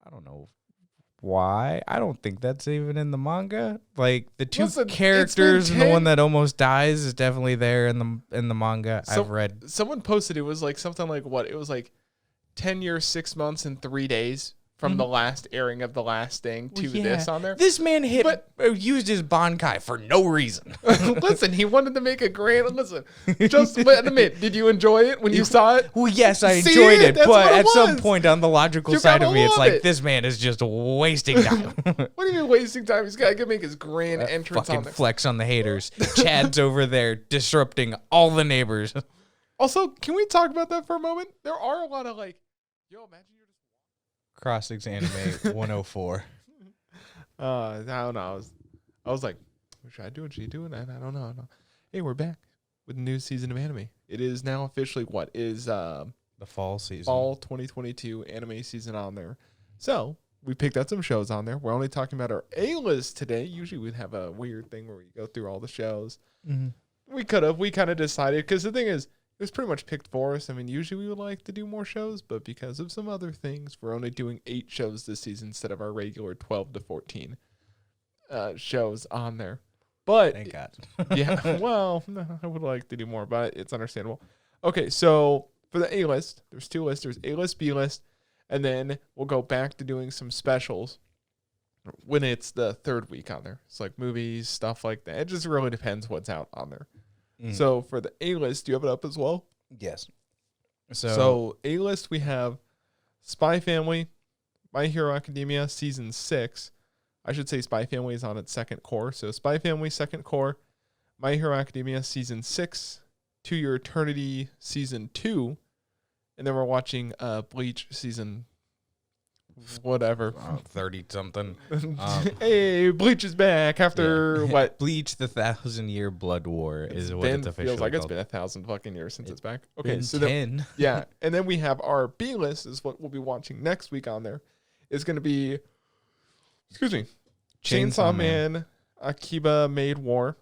I don't know why. I don't think that's even in the manga. Like the two Listen, characters and the one that almost dies is definitely there in the manga. I've read. Someone posted it was like something like what? It was like 10 years, 6 months, and 3 days from the last airing of the last thing to this on there. This man used his Bankai for no reason. Listen, he wanted to make a grand. Listen, just admit, did you enjoy it when you saw it? Well, yes, I See, enjoyed it, that's but what it at some was. point on the logical You side of gotta me, it's love like it. this man is just wasting time. What are you wasting time? He's got to make his grand entrance Fucking on there. flex on the haters. Chad's over there disrupting all the neighbors. Also, can we talk about that for a moment? There are a lot of like, yo, imagine you're just. Crossix Anime 104. I don't know. I was like, what should I do? What should you do? And I don't know. Hey, we're back with a new season of anime. It is now officially the fall season. Fall 2022 anime season on there. So we picked out some shows on there. We're only talking about our A-list today. Usually we'd have a weird thing where we go through all the shows. Mm-hmm. We kind of decided, because the thing is, it was pretty much picked for us. I mean, usually we would like to do more shows, but because of some other things, we're only doing 8 shows this season instead of our regular 12 to 14 shows on there. But Thank God. yeah, well, no, I would like to do more, but it's understandable. Okay, so for the A-list, there's 2 lists. There's A-list, B-list, and then we'll go back to doing some specials when it's the 3rd week on there. It's like movies, stuff like that. It just really depends what's out on there. So for the A-list, do you have it up as well? Yes. So A-list, we have Spy Family, My Hero Academia, Season 6. I should say Spy Family is on its 2nd core. So Spy Family, 2nd core. My Hero Academia, Season 6. To Your Eternity, Season 2. And then we're watching Bleach, Season whatever. 30-something. Hey, Bleach is back after what? Bleach, the 1,000-year blood war is what it's officially feels like called. it's been 1,000 fucking years since it's back. Okay, Been so 10. yeah, and then we have our B list is what we'll be watching next week on there. Is going to be, Chainsaw Man, Akiba Made War,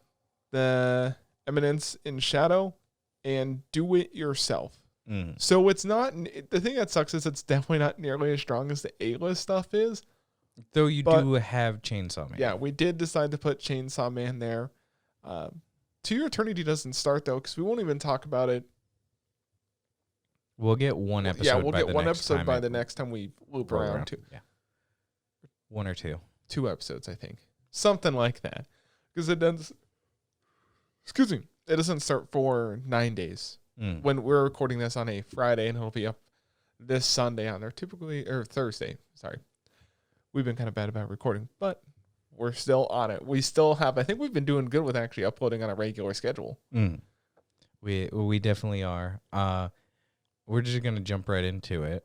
The Eminence in Shadow, and Do It Yourself. So it's not, the thing that sucks is it's definitely not nearly as strong as the A-list stuff is. Though you do have Chainsaw Man. Yeah, we did decide to put Chainsaw Man there. To Your Eternity doesn't start, though, because we won't even talk about it. We'll get one episode. Yeah, we'll get one next episode time by the next time we loop around. Too. Yeah. 1 or 2. 2 episodes, I think. Something like that. Because it does, it doesn't start for 9 days. When we're recording this on a Friday, and it'll be up this Sunday on there, or Thursday. Sorry. We've been kind of bad about recording, but we're still on it. We still have, I think we've been doing good with actually uploading on a regular schedule. We definitely are. We're just going to jump right into it.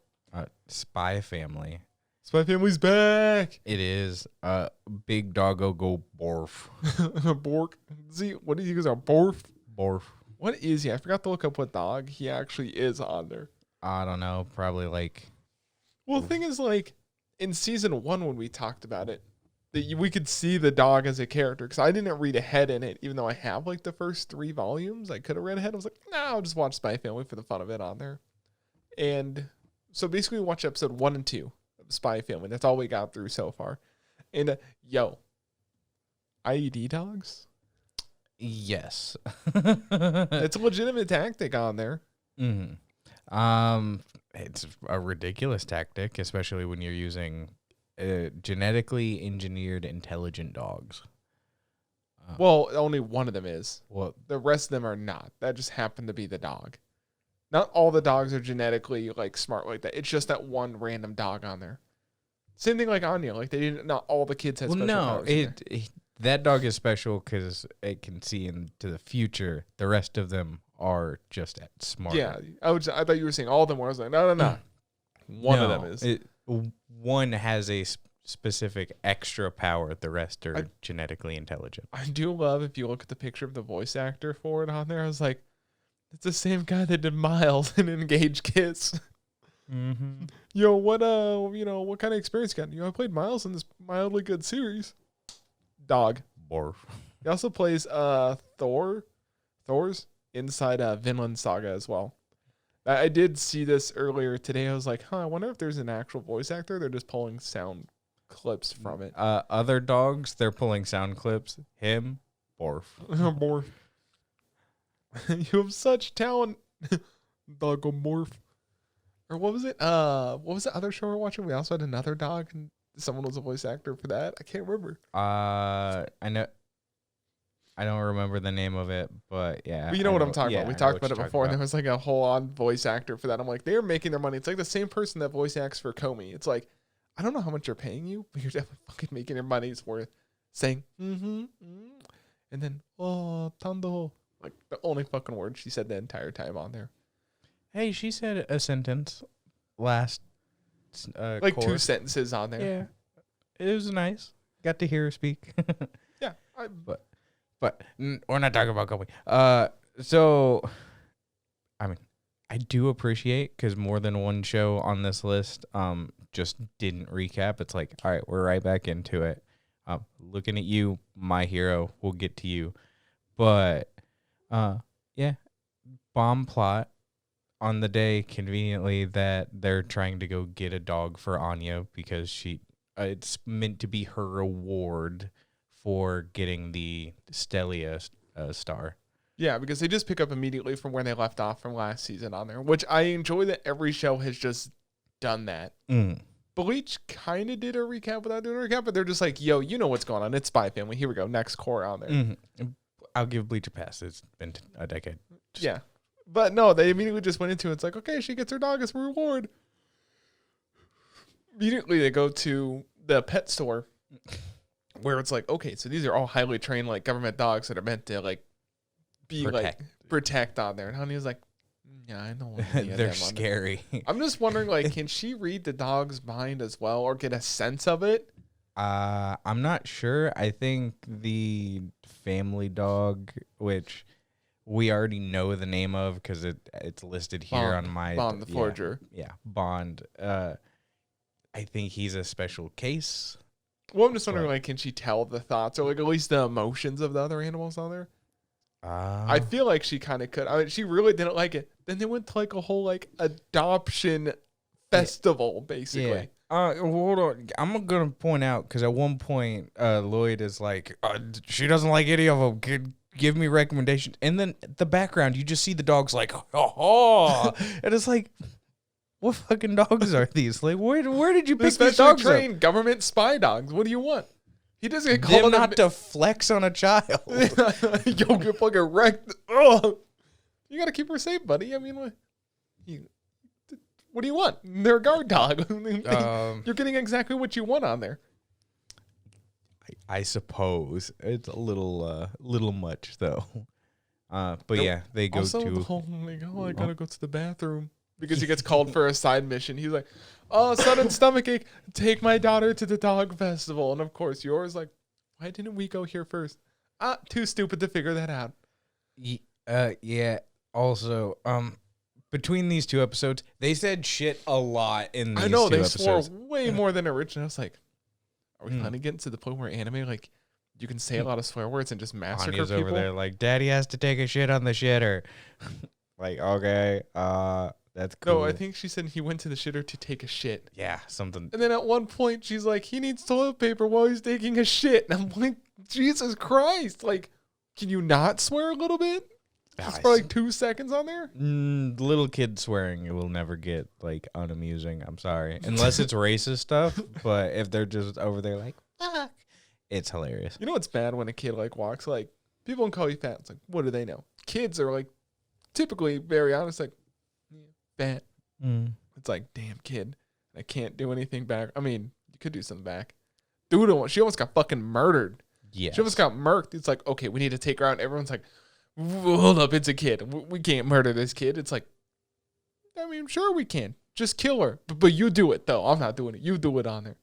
Spy Family. Spy Family's back. It is. Big doggo go borf. Bork. See, what do you use? Borf? Borf. What is he? I forgot to look up what dog he actually is on there. I don't know. Probably like. Well, the thing is, like, in season 1 when we talked about it, we could see the dog as a character. Because I didn't read ahead in it, even though I have, like, the first 3 volumes. I could have read ahead. I was like, nah, I'll just watch Spy Family for the fun of it on there. And so basically we watched episode 1 and 2 of Spy Family. That's all we got through so far. And, IED dogs? Yes. It's a legitimate tactic on there. It's a ridiculous tactic, especially when you're using genetically engineered intelligent dogs. Well, only one of them is. Well, the rest of them are not. That just happened to be the dog. Not all the dogs are genetically like smart like that. It's just that one random dog on there. Same thing like Anya. Like they didn't. Not all the kids had special powers. That dog is special because it can see into the future. The rest of them are just smart. Yeah, I thought you were saying all of them were. I was like, no. One of them is. One has a specific extra power. The rest are genetically intelligent. I do love if you look at the picture of the voice actor for it on there. I was like, it's the same guy that did Miles in Engage Kiss. Yo, what kind of experience you got? I played Miles in this mildly good series. Dog. Borf. He also plays Thor's inside Vinland Saga as well. I did see this earlier today. I was like, I wonder if there's an actual voice actor. They're just pulling sound clips from it. Other dogs, they're pulling sound clips. Him, Borf. Morph. You have such talent. Dogomorph. Or what was it? What was the other show we're watching? We also had another dog, and someone was a voice actor for that. I can't remember. I know. I don't remember the name of it, but yeah. But you know what I'm talking about. We talked about it before, and there about. was like a whole-on voice actor for that. I'm like, they're making their money. It's like the same person that voice acts for Comey. It's like, I don't know how much they're paying you, but you're definitely fucking making your money's worth saying, and then, tando. Like, the only fucking word she said the entire time on there. Hey, she said a sentence last like chorus. 2 sentences on there. Yeah. It was nice. Got to hear her speak. Yeah. But we're not talking about Kobe. So, I mean, I do appreciate, because more than one show on this list just didn't recap. It's like, all right, we're right back into it. Looking at you, my hero. We'll get to you. But, yeah, bomb plot on the day, conveniently, that they're trying to go get a dog for Anya because it's meant to be her reward for getting the Stelia star. Yeah, because they just pick up immediately from where they left off from last season on there, which I enjoy that every show has just done that. Bleach kind of did a recap without doing a recap, but they're just like, yo, you know what's going on. It's Spy Family. Here we go. Next core on there. I'll give Bleach a pass. It's been a decade. Yeah. But no, they immediately just went into it. It's like, okay, she gets her dog as a reward. Immediately they go to the pet store where it's like, okay, so these are all highly trained like government dogs that are meant to like be protect on there. And Honey's like, yeah, I know. They're scary. I'm just wondering, like, can she read the dog's mind as well or get a sense of it? I'm not sure. I think the family dog, which we already know the name of because it's listed here on my Bond the Forger. Yeah, Bond. I think he's a special case. Well, I'm just wondering, like, can she tell the thoughts or like at least the emotions of the other animals on there? I feel like she kind of could. I mean, she really didn't like it. Then they went to like a whole like adoption festival, basically. Yeah. Hold on. I'm gonna point out because at one point, Lloyd is like, she doesn't like any of them. Give me recommendations. And then the background, you just see the dogs like, oh, and it's like, what fucking dogs are these? Like, where did you pick these dogs up? Trained government spy dogs. What do you want? He doesn't get called not to flex on a child. Yo, get fucking wrecked. Oh, you gotta keep her safe, buddy. I mean, what do you want? They're a guard dog. You're getting exactly what you want on there. I suppose it's a little much though. But yeah, they go also, to. The whole, like, I gotta go to the bathroom because he gets called for a side mission. He's like, oh, sudden stomach ache. Take my daughter to the dog festival, and of course, yours like, why didn't we go here first? Too stupid to figure that out. Yeah. Also, between these two episodes, they said shit a lot in these two episodes. I know, they swore way more than original. I was like, are we finally getting to the point where anime, like, you can say a lot of swear words and just massacre Anya's people? Over there like, Daddy has to take a shit on the shitter. Like, okay, that's cool. No, I think she said he went to the shitter to take a shit. Yeah, something. And then at one point, she's like, he needs toilet paper while he's taking a shit. And I'm like, Jesus Christ. Like, can you not swear a little bit? Just for like 2 seconds on there? Little kid swearing, it will never get like unamusing. I'm sorry. Unless it's racist stuff. But if they're just over there like, fuck, it's hilarious. You know what's bad when a kid like walks, like, people can call you fat. It's like, what do they know? Kids are like, typically very honest, like, fat. It's like, damn kid, I can't do anything back. I mean, you could do something back. Dude, she almost got fucking murdered. Yeah. She almost got murked. It's like, okay, we need to take her out. And everyone's like, hold up, it's a kid. We can't murder this kid. It's like, I mean, sure we can. Just kill her. But you do it, though. I'm not doing it. You do it on there.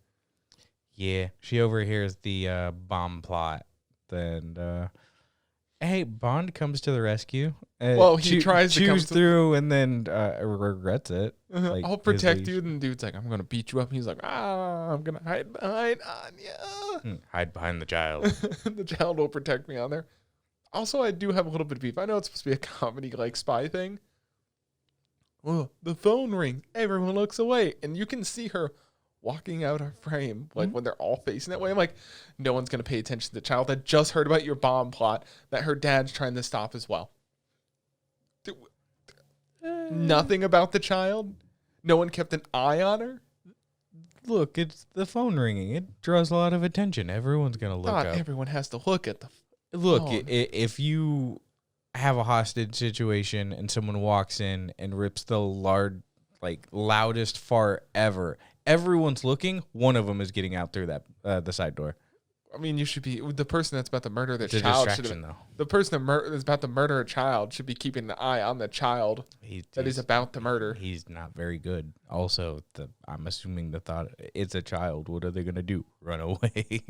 Yeah. She overhears the bomb plot. Then, hey, Bond comes to the rescue. Well, he tries to come through and then regrets it. Like, I'll protect you. And the dude's like, I'm going to beat you up. And he's like, I'm going to hide behind Anya. Hide behind the child. The child will protect me on there. Also, I do have a little bit of beef. I know it's supposed to be a comedy, like, spy thing. Oh, the phone rings. Everyone looks away. And you can see her walking out of frame, like when they're all facing that way. I'm like, no one's going to pay attention to the child that just heard about your bomb plot that her dad's trying to stop as well. Nothing about the child. No one kept an eye on her. Look, it's the phone ringing. It draws a lot of attention. Everyone's going to look Not up. everyone has to look at the Look, phone. If you have a hostage situation and someone walks in and rips the loudest fart ever, everyone's looking. One of them is getting out through that the side door. I mean, you should be the person that's about to murder the It's a child. distraction, though. The person that's about to murder a child should be keeping an eye on the child that he's about to murder. He's not very good. Also, I'm assuming the thought it's a child. What are they gonna do? Run away?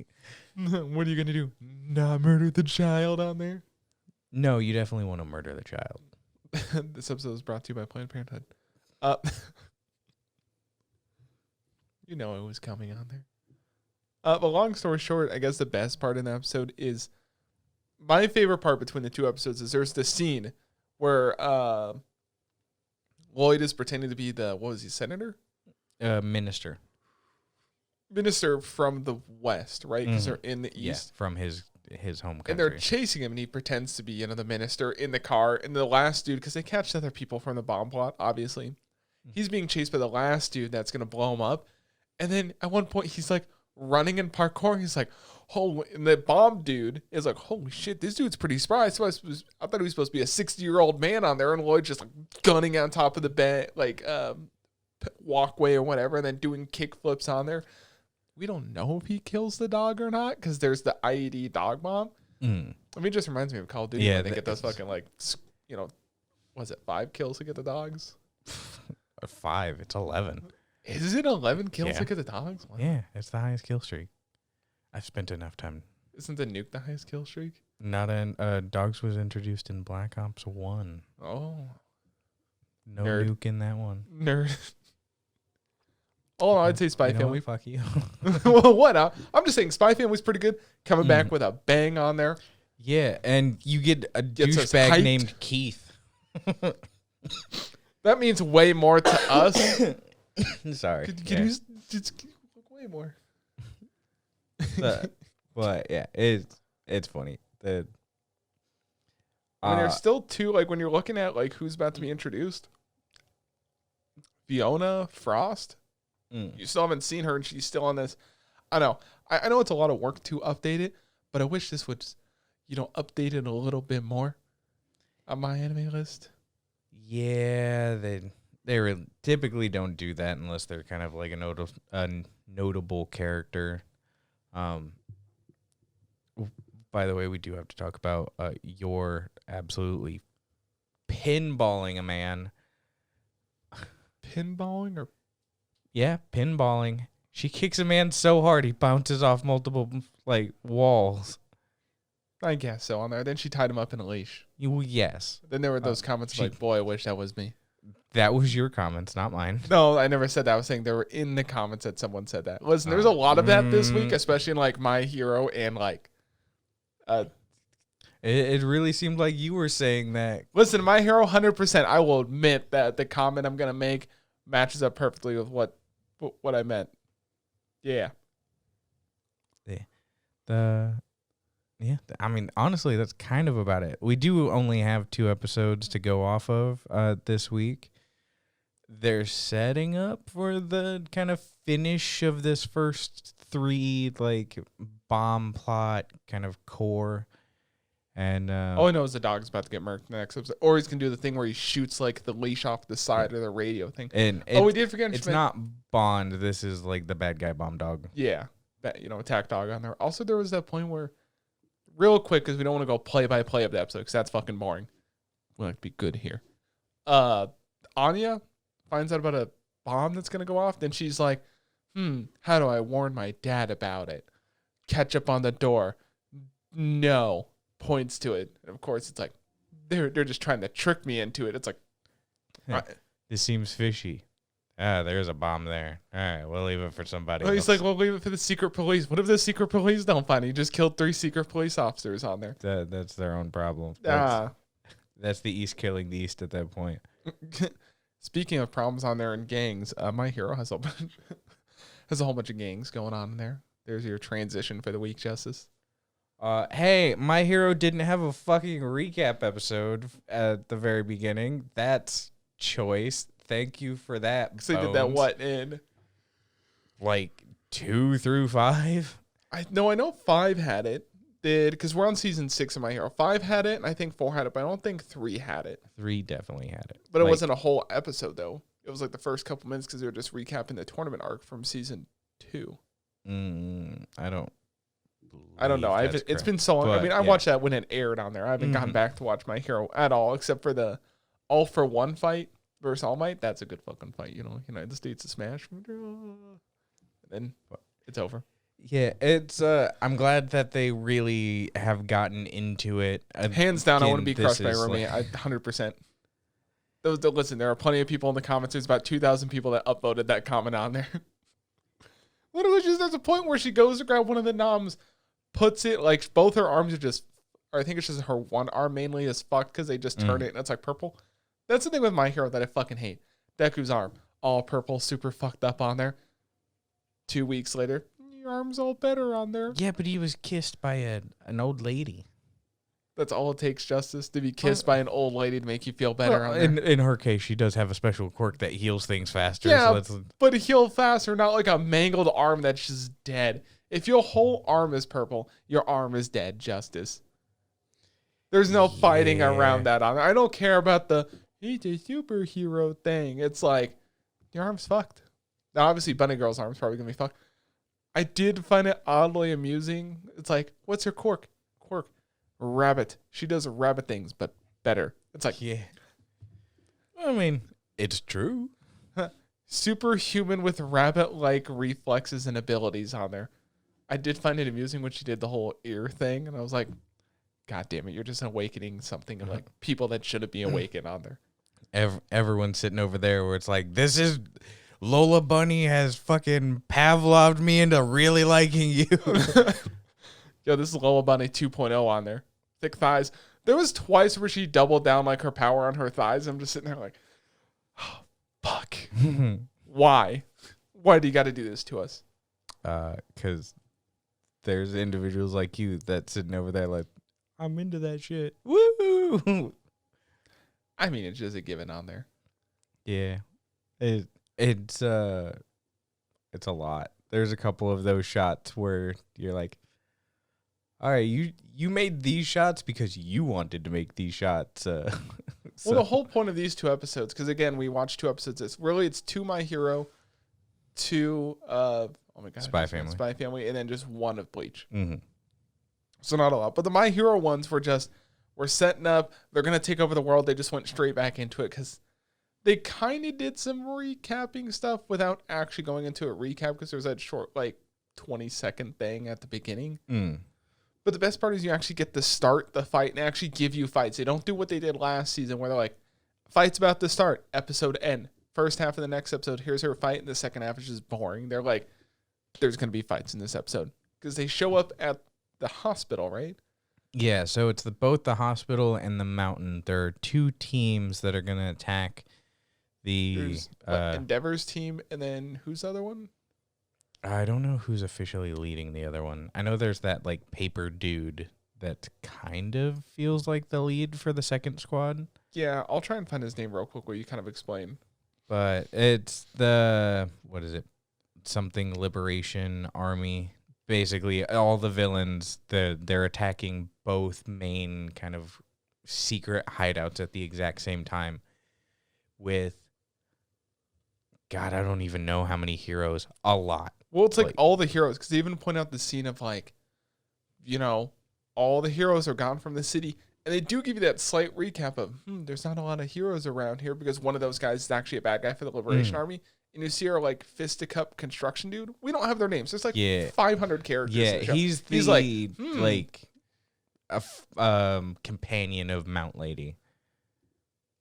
What are you gonna do? Not murder the child on there? No, you definitely want to murder the child. This episode is brought to you by Planned Parenthood. You know it was coming on there. But long story short, I guess the best part in the episode is my favorite part between the two episodes is there's the scene where Lloyd is pretending to be senator? Minister. Minister from the West, right? Because they're in the East. Yeah, from his home country. And they're chasing him, and he pretends to be, the minister in the car. And the last dude, because they catch other people from the bomb plot, obviously. He's being chased by the last dude that's going to blow him up. And then at one point, he's like running in parkour. He's like, holy, and the bomb dude is like, holy shit, this dude's pretty spry. So I thought he was supposed to be a 60-year-old man on there. And Lloyd just like gunning on top of the bed, walkway or whatever, and then doing kick flips on there. We don't know if he kills the dog or not because there's the IED dog bomb. I mean, it just reminds me of Call of Duty. Yeah, they get those fucking was it 5 kills to get the dogs? 5. It's 11. Is it 11 kills to get the dogs? Wow. Yeah, it's the highest kill streak. I've spent enough time. Isn't the nuke the highest kill streak? Not in dogs was introduced in Black Ops 1. Oh, no nerd. Nuke in that one. Nerd. Oh, I'd say Spy Family. Fuck you. Well, what? I'm just saying Spy Family's pretty good. Coming back with a bang on there. Yeah, and you get a douchebag named Keith. That means way more to us. Sorry. Could you just way more? But yeah, it's funny. When there's still two, when you're looking at who's about to be introduced, Fiona Frost. You still haven't seen her, and she's still on this. I know. I know it's a lot of work to update it, but I wish this would, update it a little bit more on my anime list. Yeah, they typically don't do that unless they're kind of like a notable character. By the way, we do have to talk about your absolutely pinballing a man. Pinballing or? Yeah, pinballing. She kicks a man so hard he bounces off multiple walls. I guess so on there. Then she tied him up in a leash. Yes. Then there were those comments boy, I wish that was me. That was your comments, not mine. No, I never said that. I was saying they were in the comments that someone said that. Listen, there's a lot of that this week, especially in My Hero and It really seemed like you were saying that. Listen, My Hero, 100%. I will admit that the comment I'm gonna make matches up perfectly with what I meant. Yeah. I mean, honestly, that's kind of about it. We do only have 2 episodes to go off of this week. They're setting up for the kind of finish of this first 3 bomb plot kind of core. And all I know is the dog's about to get murked in the next episode, or he's gonna do the thing where he shoots the leash off the side of the radio thing. And we did forget. It's not Bond. This is the bad guy bomb dog. Yeah, attack dog on there. Also, there was that point where, real quick, because we don't want to go play by play of the episode, because that's fucking boring. We like to be good here. Anya finds out about a bomb that's gonna go off. Then she's like, how do I warn my dad about it? Ketchup on the door. No. Points to it. And of course, it's they're just trying to trick me into it. It's this seems fishy. There's a bomb there. All right, we'll leave it for somebody else. He's like, we'll leave it for the secret police. What if the secret police don't find it? He just killed 3 secret police officers on there. That's their own problem. That's the East killing the East at that point. Speaking of problems on there and gangs, My Hero has a whole bunch of gangs going on in there. There's your transition for the week, Justice. Hey, My Hero didn't have a fucking recap episode at the very beginning. That's choice. Thank you for that. Because they did that in like 2 through 5. I know 5 had it. Because we're on season 6 of My Hero. 5 had it, and I think 4 had it, but I don't think 3 had it. 3 definitely had it. But it wasn't a whole episode, though. It was like the first couple minutes because they were just recapping the tournament arc from season 2. I don't know. It's been so long. But, I mean, I watched that when it aired on there. I haven't gone back to watch My Hero at all, except for the All for One fight versus All Might. That's a good fucking fight. United States of Smash. And then it's over. Yeah, it's. I'm glad that they really have gotten into it. Hands down, I want to be crushed by Rumi. 100%. Listen, there are plenty of people in the comments. There's about 2,000 people that upvoted that comment on there. Literally, there's a point where she goes to grab one of the noms, puts it, like, both her arms are just, or I think it's just her one arm mainly is fucked because they just turn it and it's like purple. That's the thing with My Hero that I fucking hate. Deku's arm, all purple, super fucked up on there. 2 weeks later, your arm's all better on there. Yeah, but he was kissed by an old lady. That's all it takes, Justice, to be kissed by an old lady to make you feel better on there. In her case, she does have a special quirk that heals things faster. Yeah, but heal faster, not like a mangled arm that's just dead. If your whole arm is purple, your arm is dead, Justice. There's no fighting around that on there. I don't care about the, he's a superhero thing. It's like, your arm's fucked. Now, obviously, Bunny Girl's arm's probably going to be fucked. I did find it oddly amusing. It's like, what's her quirk? Rabbit. She does rabbit things, but better. It's like, yeah. I mean, it's true. Superhuman with rabbit-like reflexes and abilities on there. I did find it amusing when she did the whole ear thing, and I was like, God damn it, you're just awakening something of like people that shouldn't be awakened on there. Everyone's sitting over there where it's like, this is Lola Bunny has fucking Pavloved me into really liking you. Yo, this is Lola Bunny 2.0 on there. Thick thighs. There was twice where she doubled down like her power on her thighs. I'm just sitting there like, oh, fuck. Why? Why do you got to do this to us? Because there's individuals like you that's sitting over there like, I'm into that shit. Woo! I mean, it's just a given on there. Yeah. It's a lot. There's a couple of those shots where you're like, all right, you made these shots because you wanted to make these shots. Well, the whole point of these 2 episodes, because again, we watched 2 episodes. It's 2 My Hero, 2 Spy Family, and then just 1 of Bleach. Mm-hmm. So not a lot, but the My Hero ones we're setting up. They're gonna take over the world. They just went straight back into it because they kind of did some recapping stuff without actually going into a recap because there was that short 20-second thing at the beginning. But the best part is you actually get to start the fight and actually give you fights. They don't do what they did last season where they're like, fight's about to start, episode end. First half of the next episode, here's her fight, and the second half is just boring. They're like, there's going to be fights in this episode. Because they show up at the hospital, right? Yeah, so it's both the hospital and the mountain. There are 2 teams that are going to attack the... Endeavor's team, and then who's the other one? I don't know who's officially leading the other one. I know there's that paper dude that kind of feels like the lead for the second squad. Yeah, I'll try and find his name real quick where you kind of explain. But it's the, what is it? Something Liberation Army. Basically, all the villains, they're attacking both main kind of secret hideouts at the exact same time with, God, I don't even know how many heroes. A lot. Well, it's like all the heroes, because they even point out the scene of all the heroes are gone from the city. And they do give you that slight recap of, there's not a lot of heroes around here because one of those guys is actually a bad guy for the Liberation Army. And you see our fisticup construction dude. We don't have their names. There's 500 characters. Yeah, he's a companion of Mount Lady.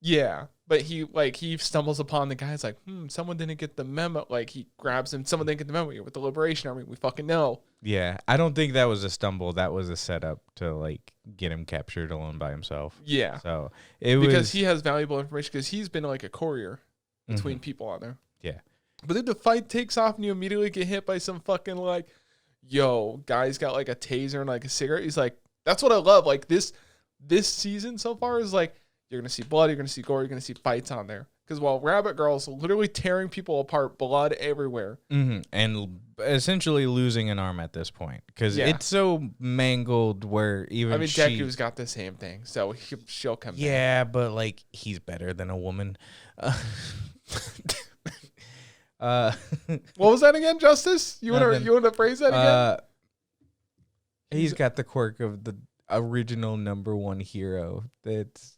Yeah, but he stumbles upon the guy's like, someone didn't get the memo. He grabs him. Someone didn't get the memo. You're with the Liberation Army. We fucking know. Yeah, I don't think that was a stumble. That was a setup to get him captured alone by himself. Yeah. So because he has valuable information because he's been a courier. between people on there. Yeah. But then the fight takes off and you immediately get hit by some fucking like, yo, guy's got like a taser and like a cigarette. He's like, that's what I love. Like this season so far is like, you're going to see blood, you're going to see gore, you're going to see fights on there. Because while Rabbit Girl's literally tearing people apart, blood everywhere. And essentially losing an arm at this point. Because it's so mangled where even Deku's got the same thing. So she'll come back. Yeah, but like, he's better than a woman. What was that again, Justice? You want to phrase that again? He's got the quirk of the original number one hero. That's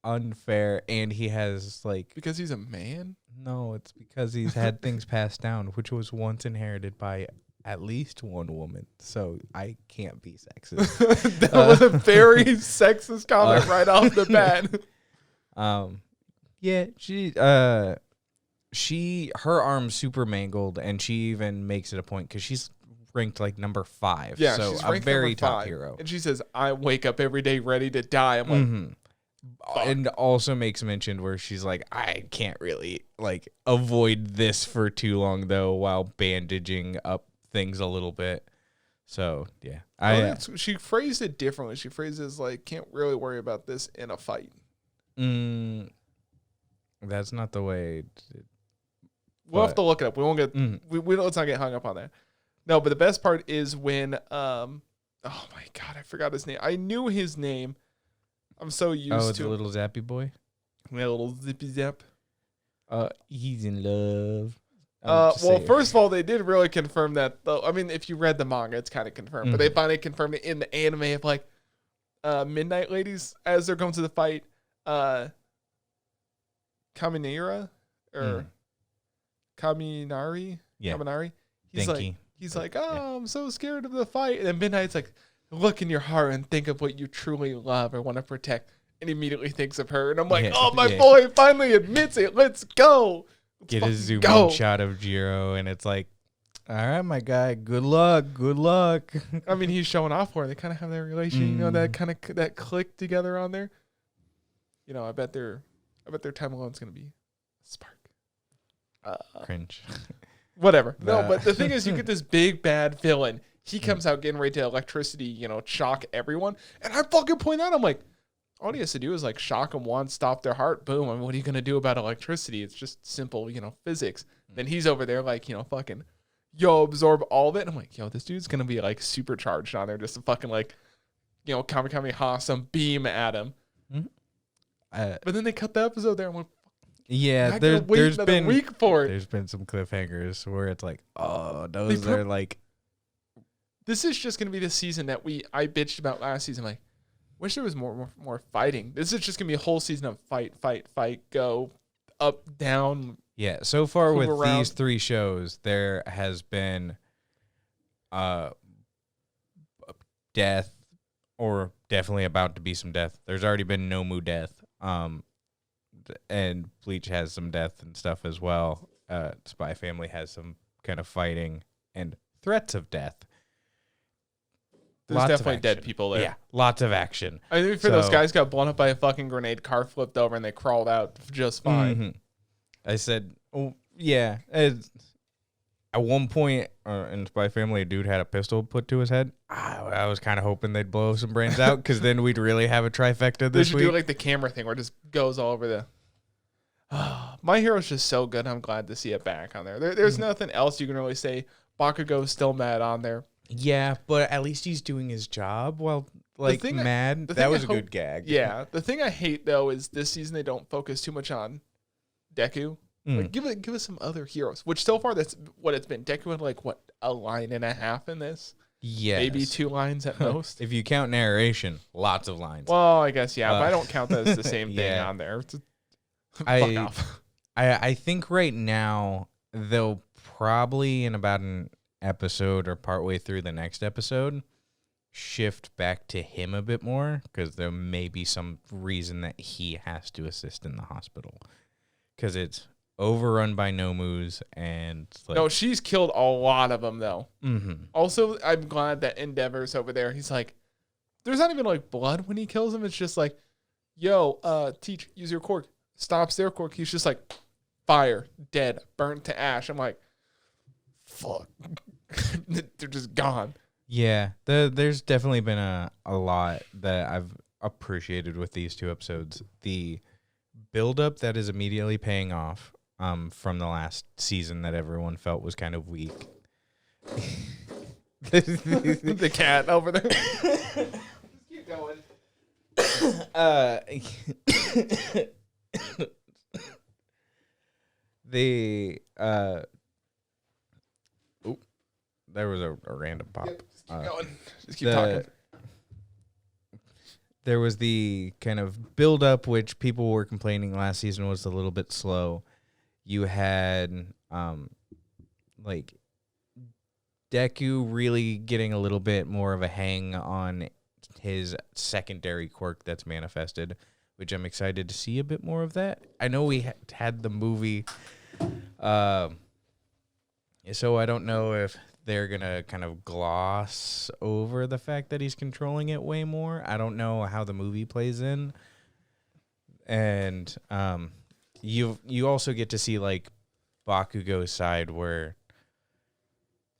unfair, and he has like because he's a man. No, it's because he's had things passed down, which was once inherited by at least one woman. So I can't be sexist. That was a very sexist comment right off the bat. Yeah, her arm's super mangled, and she even makes it a point because she's ranked like number 5. Yeah, so she's a very top 5. hero. And she says, "I wake up every day ready to die." I'm like, and also makes mention where she's like, I can't really like avoid this for too long though, while bandaging up things a little bit. So yeah, she phrased it differently. She phrased it as like, can't really worry about this in a fight. That's not the way. We'll have to look it up. We won't get. Let's not get hung up on that. No, but the best part is when. Oh my god, I forgot his name. I knew his name. I'm so used to. Oh, the little zappy boy. Yeah, little zippy zap. He's in love. Well, first of all, they did really confirm that, though. I mean, if you read the manga, it's kind of confirmed. But they finally confirmed it in the anime of, like, Midnight Ladies, as they're going to the fight. Kaminara? Or Kaminari? Yeah. Kaminari? Dinky. He's like, I'm so scared of the fight. And then Midnight's like, look in your heart and think of what you truly love or want to protect. And immediately thinks of her. And I'm like, my boy finally admits it. Let's go. Get a zoom in shot of Jiro, and it's like, all right, my guy, good luck. I mean, he's showing off for her. They kind of have that relation, that kind of that click together on there. I bet their time alone's gonna be a spark. Cringe. Whatever. No, but the thing is, you get this big bad villain. He comes out getting ready to electricity, shock everyone. And I fucking point out, I'm like, all he has to do is like shock them once, stop their heart, boom. I mean, what are you going to do about electricity? It's just simple, physics. Then he's over there like, fucking, absorb all of it. And I'm like, this dude's going to be like supercharged on there just to fucking like, Kamehameha some beam at him. But then they cut the episode there. I'm like, yeah, there's been week for it. There's been some cliffhangers where it's like, those are like. This is just going to be the season that I bitched about last season. Like, wish there was more fighting. This is just going to be a whole season of fight, go, up, down. Yeah, so far with around. These 3 shows, there has been death, or definitely about to be some death. There's already been Nomu death, and Bleach has some death and stuff as well. Spy Family has some kind of fighting and threats of death. There's definitely dead people there. Yeah, lots of action. I think those guys got blown up by a fucking grenade, car flipped over, and they crawled out just fine. I said, yeah. At one point in Spy Family, a dude had a pistol put to his head. I was kind of hoping they'd blow some brains out, because then we'd really have a trifecta this week. They should do like the camera thing where it just goes all over the... My Hero's just so good. I'm glad to see it back on there. There's nothing else you can really say. Bakugo's still mad on there. Yeah, but at least he's doing his job while, mad. That was a good gag. Yeah. The thing I hate, though, is this season they don't focus too much on Deku. Like, give us some other heroes, which so far that's what it's been. Deku had, a line and a half in this? Yes. Maybe 2 lines at most. If you count narration, lots of lines. Well, I guess, yeah. But I don't count that as the same thing on there. Fuck off. I think right now, they'll probably, in about an episode or partway through the next episode, shift back to him a bit more, because there may be some reason that he has to assist in the hospital, because it's overrun by Nomus, and no, she's killed a lot of them though. Also, I'm glad that Endeavor's over there. He's like, there's not even blood when he kills him. It's just like, yo, Teach, use your quirk. Stops their quirk. He's just like, fire, dead, burnt to ash. I'm like, fuck. They're just gone. Yeah, there's definitely been a lot that I've appreciated with these 2 episodes. The buildup that is immediately paying off from the last season that everyone felt was kind of weak. The cat over there. Just keep going. There was a random pop. Yep, just keep going. Just keep talking. There was the kind of build-up, which people were complaining last season was a little bit slow. You had, like, Deku really getting a little bit more of a hang on his secondary quirk that's manifested, which I'm excited to see a bit more of that. I know we had the movie, so I don't know if they're going to kind of gloss over the fact that he's controlling it way more. I don't know how the movie plays in. And you also get to see, like, Bakugo's side where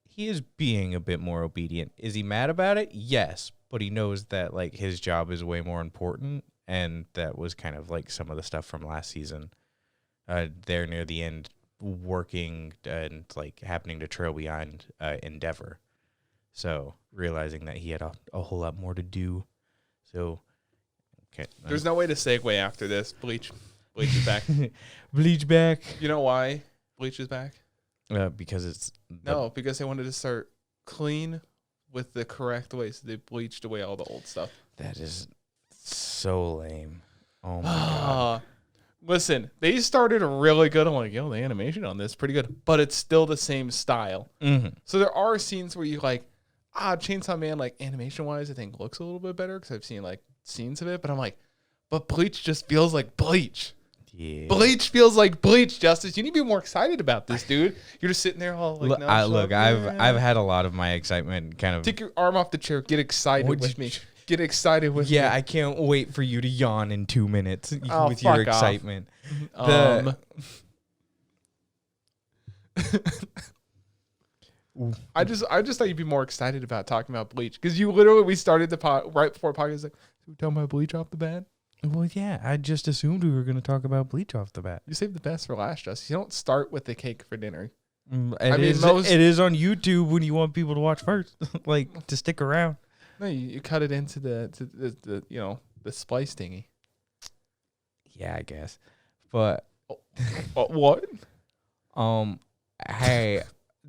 he is being a bit more obedient. Is he mad about it? Yes. But he knows that, like, his job is way more important. And that was kind of like some of the stuff from last season. There near the end, working and like happening to trail behind Endeavor. So realizing that he had a whole lot more to do. So okay, there's no way to segue after this. Bleach is back. Bleach back. You know why Bleach is back? Because it's because they wanted to start clean with the correct way, so they bleached away all the old stuff. That is so lame. Oh my god. Listen, they started really good. I'm like, yo, the animation on this is pretty good, but it's still the same style. Mm-hmm. So there are scenes where you like, Chainsaw Man, like animation wise, I think looks a little bit better because I've seen like scenes of it. But I'm like, but Bleach just feels like Bleach. Yeah. Bleach feels like Bleach, Justus. You need to be more excited about this, dude. You're just sitting there all like, look, I've had a lot of my excitement kind of. Take your arm off the chair. Get excited with me. Get excited with me. Yeah, I can't wait for you to yawn in 2 minutes with your excitement. I just thought you'd be more excited about talking about Bleach because we started the pod right before podcast. Like, we talking about Bleach off the bat? Well, yeah, I just assumed we were going to talk about Bleach off the bat. You saved the best for last, Justus. You don't start with the cake for dinner. It is on YouTube when you want people to watch first, like to stick around. No, you cut it into the splice thingy. Yeah, I guess. But what? Hey,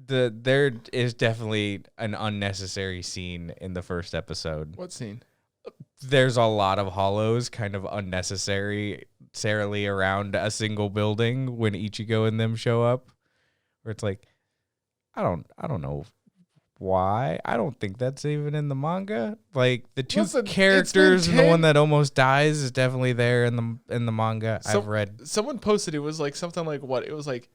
there is definitely an unnecessary scene in the first episode. What scene? There's a lot of hollows kind of unnecessarily around a single building when Ichigo and them show up. Where it's like, I don't know why. I don't think that's even in the manga. Like the two characters and the one that almost dies is definitely there in the manga. I've read. Someone posted it was like something like what? It was like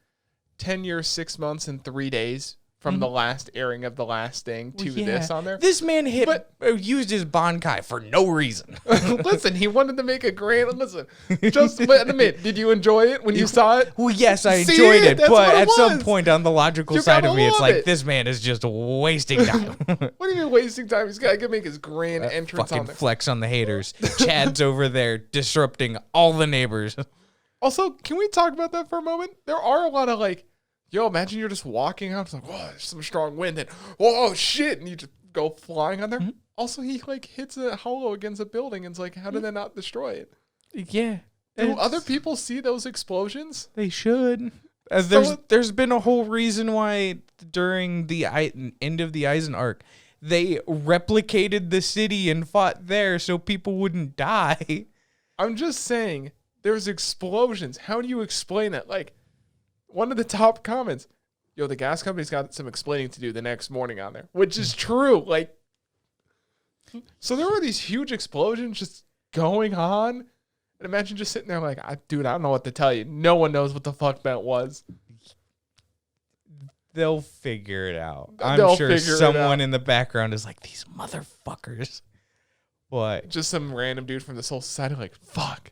10 years, 6 months, and 3 days from the last airing of the last thing to this on there. This man used his Bankai for no reason. Listen, he wanted to make a grand. Listen, just admit, did you enjoy it when you saw it? Well, yes, I enjoyed it, but at some point on the logical side of me, it's like this man is just wasting time. What do you mean wasting time? He's got to make his grand entrance fucking on there. Flex on the haters. Chad's over there disrupting all the neighbors. Also, can we talk about that for a moment? There are a lot of like, yo, imagine you're just walking out. It's like, whoa, there's some strong wind. And, whoa, shit. And you just go flying on there. Mm-hmm. Also, he like hits a hollow against a building. And it's like, how did that not destroy it? Yeah. Do other people see those explosions? They should. There's been a whole reason why during the end of the Eisen arc, they replicated the city and fought there so people wouldn't die. I'm just saying, there's explosions. How do you explain that? Like, one of the top comments, yo, the gas company's got some explaining to do the next morning on there, which is true. Like, so there were these huge explosions just going on. And imagine just sitting there like, dude, I don't know what to tell you. No one knows what the fuck that was. They'll figure it out. I'm sure someone in the background is like, these motherfuckers. What? Just some random dude from the Soul Society like, fuck.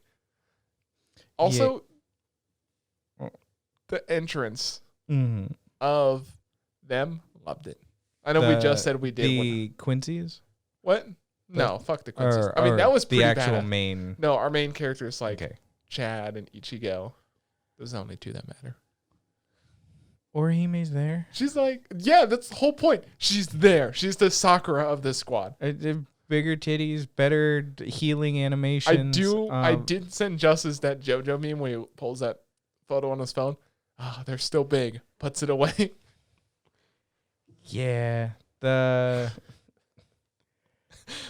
Also... Yeah. the entrance Mm-hmm. of them, loved it. I know we just said we did. The Quincy's? What? No, fuck the Quincy's. I mean, Or that was pretty the actual badass. main. No, our main characters like Okay. Chad and Ichigo. Those are the only two that matter. Orihime's there. She's like, yeah, that's the whole point. She's there. She's the Sakura of this squad. Bigger titties, better healing animations. I did send Justice that JoJo meme when he pulls that photo on his phone. Oh, they're still big. Puts it away. Yeah. I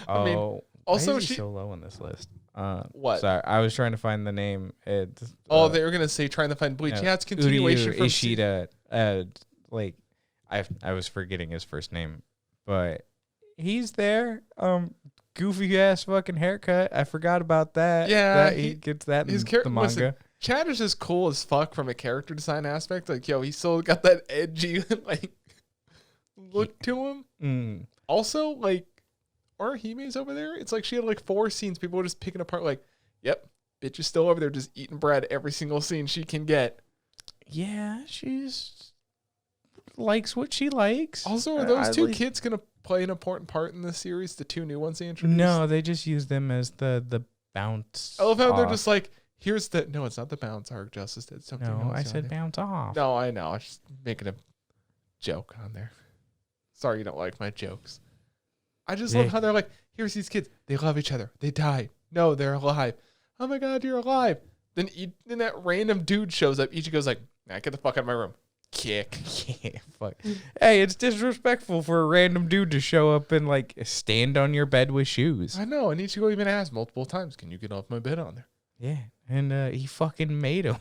mean, also why is he she so low on this list. What? Sorry, I was trying to find the name. It's, they were gonna say trying to find Bleach. Yeah, it's continuation Uryu from Ishida. Like I was forgetting his first name, but he's there. Goofy ass fucking haircut. I forgot about that. Yeah, he gets that in his the manga. Listen, Chad is just cool as fuck from a character design aspect. Like, yo, he's still got that edgy like look to him. Mm. Also, like, Orihime's over there. It's like she had like 4 scenes. People were just picking apart. Like, yep, bitch is still over there, just eating bread every single scene she can get. Yeah, she's likes what she likes. Also, are those two kids gonna play an important part in this series? The 2 new ones they introduced. No, they just use them as the bounce. I love how they're just like, here's the no, it's not the bounce arc. Justice did something. No, else I said there. bounce off. No, I know. I was just making a joke on there. Sorry you don't like my jokes. I just love how they're like, here's these kids. They love each other. They die. No, they're alive. Oh my God, you're alive. Then that random dude shows up. Ichigo's like, nah, get the fuck out of my room. Kick. Yeah, fuck. Hey, it's disrespectful for a random dude to show up and like stand on your bed with shoes. I know. And Ichigo even asked multiple times, can you get off my bed on there? Yeah, and he fucking made him.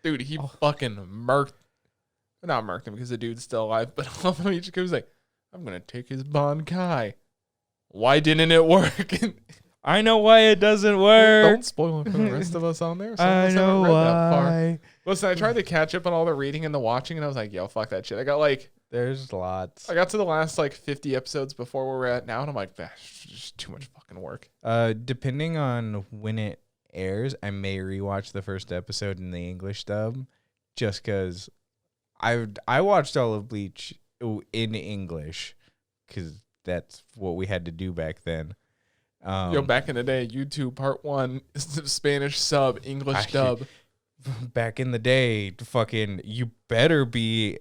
Dude, he fucking not murked him because the dude's still alive, but I love how Ichigo's like, I'm going to take his Bankai. Why didn't it work? I know why it doesn't work. Don't spoil it for the rest of us on there. I know why. Listen, I tried to catch up on all the reading and the watching, and I was like, yo, fuck that shit. There's lots. I got to the last 50 episodes before where we're at now, and I'm like, that's just too much fucking work. Depending on when it airs, I may rewatch the first episode in the English dub, just because I watched all of Bleach in English, because that's what we had to do back then. Back in the day, YouTube Part 1 is the Spanish sub, English dub. Back in the day, fucking, you better be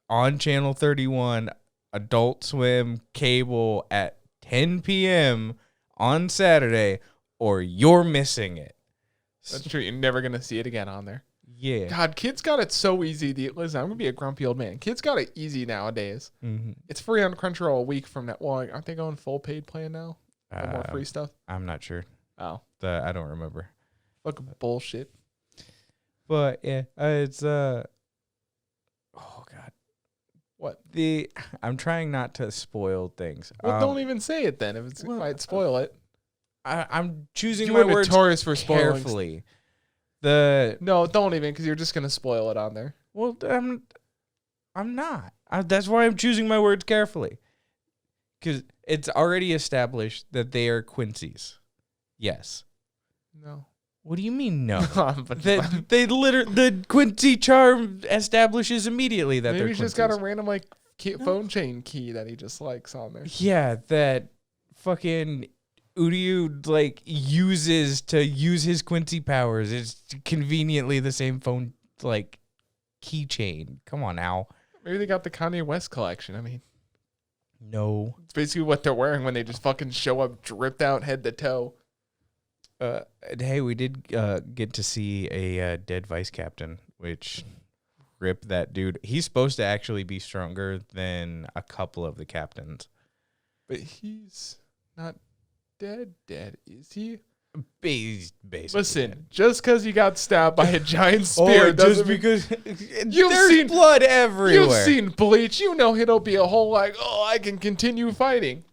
on Channel 31, Adult Swim, cable at 10 p.m. on Saturday, or you're missing it. That's true. You're never going to see it again on there. Yeah. God, kids got it so easy. Listen, I'm going to be a grumpy old man. Kids got it easy nowadays. Mm-hmm. It's free on Crunchyroll a week from now. Well, aren't they going full paid plan now? No more free stuff? I'm not sure. Oh. I don't remember. Fucking bullshit. But yeah, it's oh God. What? I'm trying not to spoil things. Well, don't even say it then. If it might spoil it. I'm choosing You my are words notorious for spoiling carefully. No, don't even, because you're just gonna spoil it on there. Well, I'm not. That's why I'm choosing my words carefully. Because it's already established that they are Quincy's. Yes. No. What do you mean no? But the Quincy charm establishes immediately that maybe they're he's Quincy's. just got a random phone chain key that he just likes on there. Yeah, that fucking Uryu uses to use his Quincy powers. It's conveniently the same phone keychain. Come on now. Maybe they got the Kanye West collection. I mean, no. it's basically what they're wearing when they just fucking show up dripped out head to toe. Hey, we did get to see a dead vice captain, which rip that dude. He's supposed to actually be stronger than a couple of the captains. But he's not dead, is he? He's basically Listen, dead. just because you got stabbed by a giant spear doesn't mean... because You've seen blood everywhere. You've seen Bleach. You know it'll be a whole I can continue fighting.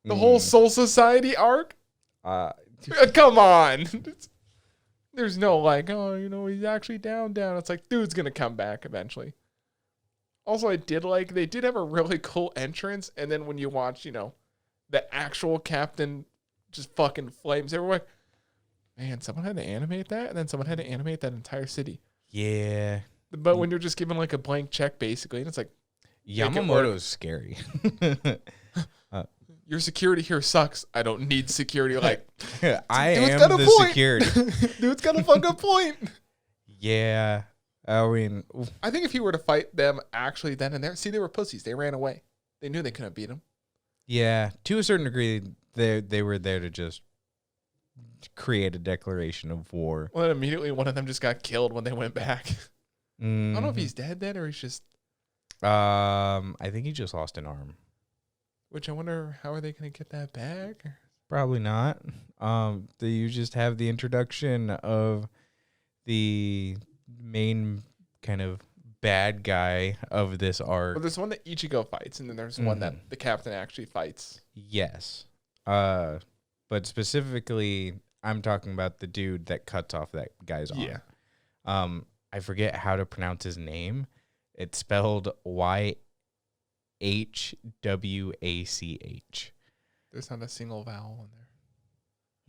The whole Soul Society arc? Come on. There's no he's actually down. It's like, dude's going to come back eventually. Also, they did have a really cool entrance. And then when you watch, the actual captain just fucking flames everywhere. Man, someone had to animate that. And then someone had to animate that entire city. Yeah. But when you're just given like a blank check, basically, and it's like Yamamoto's scary. Your security here sucks. I don't need security. Like, I am the security. Dude's got a fucking point. Yeah. I mean, I think if he were to fight them actually then and there, see, they were pussies. They ran away. They knew they couldn't beat him. yeah, to a certain degree, they were there to just create a declaration of war. Well, then immediately one of them just got killed when they went back. I don't know if he's dead then or he's just. I think he just lost an arm. Which I wonder, how are they going to get that back? Probably not. You just have the introduction of the main kind of bad guy of this arc. Well, there's one that Ichigo fights, and then there's one that the captain actually fights. Yes. But specifically, I'm talking about the dude that cuts off that guy's arm. Yeah. I forget how to pronounce his name. It's spelled YHWACH. There's not a single vowel in there.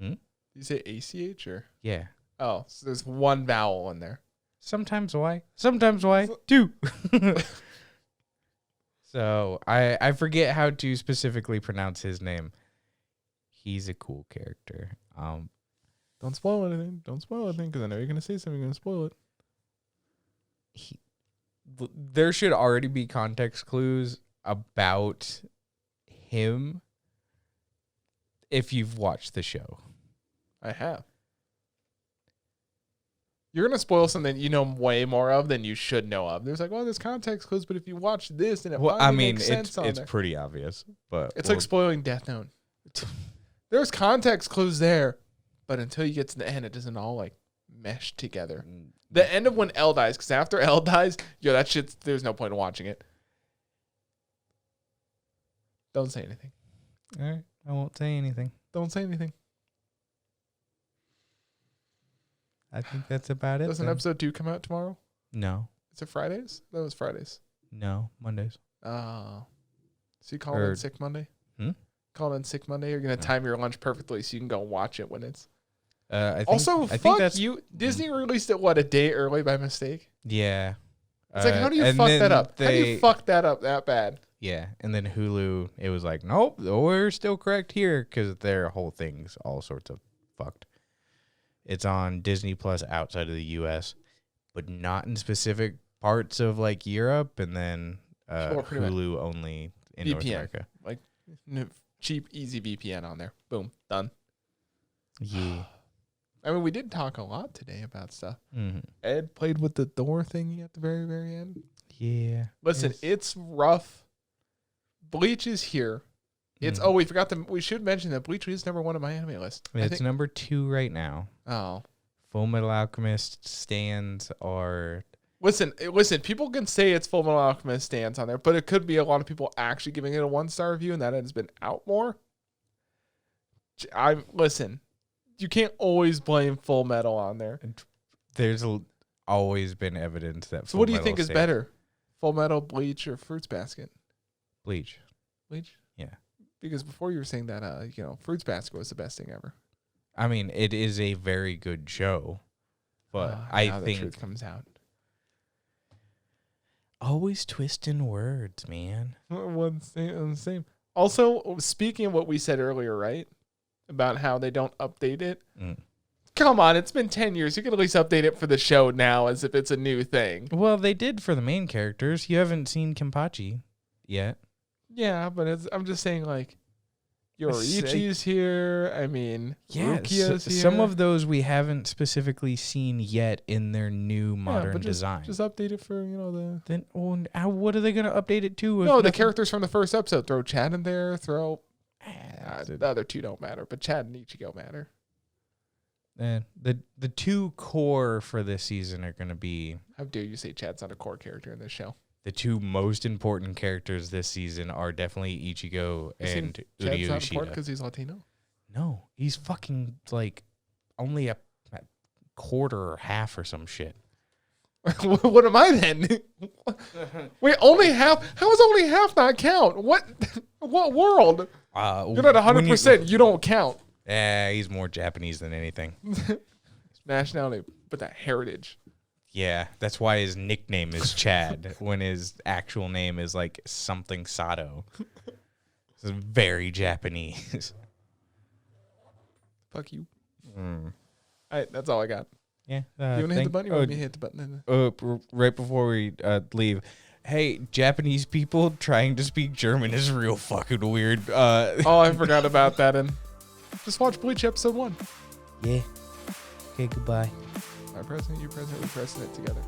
Hmm? You say ACH or? Yeah. Oh, so there's one vowel in there. Sometimes Y. Sometimes Y. Two. So I forget how to specifically pronounce his name. He's a cool character. Don't spoil anything. Don't spoil anything because I know you're going to say something. You're going to spoil it. There should already be context clues about him if you've watched the show. I have. You're going to spoil something you know way more of than you should know of. There's like, well, there's context clues, but if you watch this, then it makes sense it's pretty obvious. But it's like spoiling Death Note. There's context clues there, but until you get to the end, it doesn't all like mesh together. The end of when L dies, because after L dies, that shit's, there's no point in watching it. Don't say anything. All right. I won't say anything. Don't say anything. I think that's about it. Doesn't episode 2 come out tomorrow? No. Is it Fridays? That was Fridays. No. Mondays. Oh. So you call in sick Monday? Call in sick Monday? You're going to time your lunch perfectly so you can go watch it when it's... I think that's, you. Disney released it, what, a day early by mistake? Yeah. It's like, how do you fuck that up? How do you fuck that up that bad? Yeah. And then Hulu, it was like, nope, we're still correct here because their whole thing's all sorts of fucked. It's on Disney Plus outside of the U.S., but not in specific parts of like Europe, and then Hulu only in North America. Like cheap, easy VPN on there. Boom. Done. Yeah. I mean, we did talk a lot today about stuff. Mm-hmm. Ed played with the door thingy at the very, very end. Yeah. Listen, it's rough. Bleach is here. It's we forgot we should mention that Bleach is number 1 on my anime list. It's number 2 right now. Oh. Full Metal Alchemist stands are... Listen, people can say it's Full Metal Alchemist stands on there, but it could be a lot of people actually giving it a 1-star review, and that has been out more. Listen, you can't always blame Full Metal on there. There's always been evidence that. So what do you think is better, Full Metal, Bleach, or Fruits Basket? Bleach. Bleach. Yeah. Because before you were saying that, Fruits Basket was the best thing ever. I mean, it is a very good show, but I think the truth comes out. Always twisting words, man. One same. Also, speaking of what we said earlier, right? About how they don't update it. Come on, it's been 10 years. You can at least update it for the show now as if it's a new thing. Well, they did for the main characters. You haven't seen Kenpachi yet. Yeah, but I'm just saying, like, Yoriichi's here. I mean, Rukia's here. Some of those we haven't specifically seen yet in their new modern design. Just update it for, the... Then, what are they going to update it to? No, the characters from the first episode. Throw Chad in there. The other two don't matter, but Chad and Ichigo matter. The 2 core for this season are going to be... How dare you say Chad's not a core character in this show? The 2 most important characters this season are definitely Ichigo and Chad's Uryu not Ishida. important because he's Latino? No, he's fucking like only a quarter or half or some shit. What am I then? Wait, only half? How does only half not count? What world? You're not 100%. You don't count. He's more Japanese than anything. Nationality, but that heritage. Yeah, that's why his nickname is Chad when his actual name is like something Sato. This is very Japanese. Fuck you. Mm. All right, that's all I got. Yeah. You want to hit the button? You want me to hit the button? Right before we leave, hey, Japanese people trying to speak German is real fucking weird. Oh, I forgot about that. And just watch Bleach episode 1. Yeah. Okay, goodbye. My president, your president, we're pressing it together.